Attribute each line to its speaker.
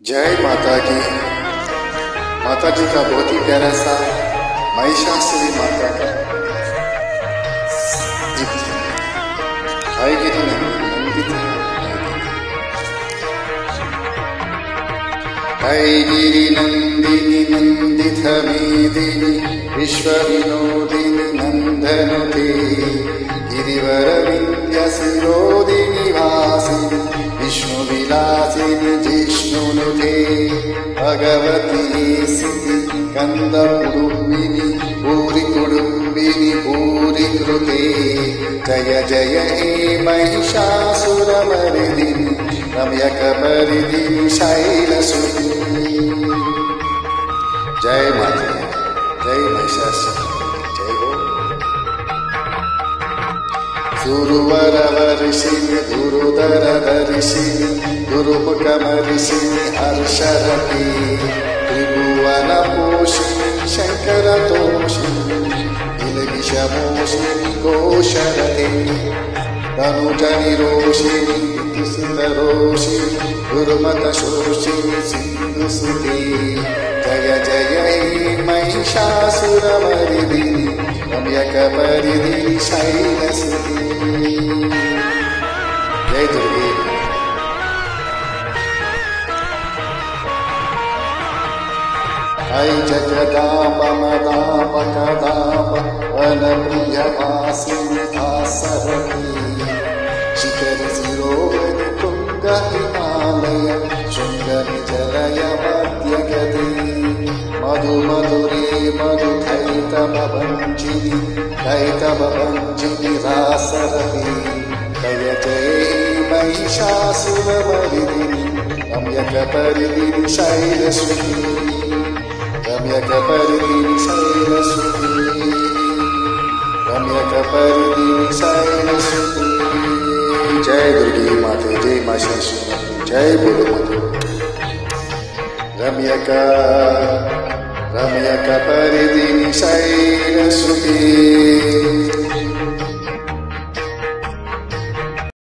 Speaker 1: जय माता की। माता जी का बहुत ही प्यारा सा महिषासुरी माता का नृत्य आएगी नंदित ऐगिरि नंदिनी नंदित मेदिनी विश्व विनोदिनी नंदनुते गिरिवर विंध्य शिरोदिनी वासिनी विष्णु विलासिनी जिष्णुनुते भगवती सिद्धि कंद कुडुम्बिनी भूरि कुडुम्बिनी भूरि कृते जय जय हे महिषासुरमर्दिनी रम्यकपर्दिनी शैलसुते। जय माता, जय महिषासुर, जय हो। सुरवरवर्षिणि दुरुदरधर्षिणि दुरुमुखमर्षिणि हर्षरते त्रिभुवनपोषिणि शङ्करतोषिणि नीलविषमोषिणि घोषरते तनुजनिरोषिणि सुन्दरोषिणि दुर्मतशोषिणि सिन्धुसुते जय जय हे महिषासुरमर्दिनि रम्यकपर्दिनि शैलसुते। जय दुर्गे। ऐ जगदाम्ब मदाम्ब कदाम्ब वनप्रियवासिनि दासरथी शिखरि शिरोमणि तुङ्ग हिमालय शृङ्गनिजलय मध्यगति मधुमधुरे मधुकैतवभञ्जिनि कैतवभञ्जिनि रासरथी जय जय महिषासुरमर्दिनि रम्यकपर्दिनि शैलसुते रम्यकपर्दिनि शैलसुते रम्यकपर्दिनि शैलसुते। जय दुर्गे माते, जय महिषासुर, जय बोलो माते। रम्यकपर्दिनि शैलसुते।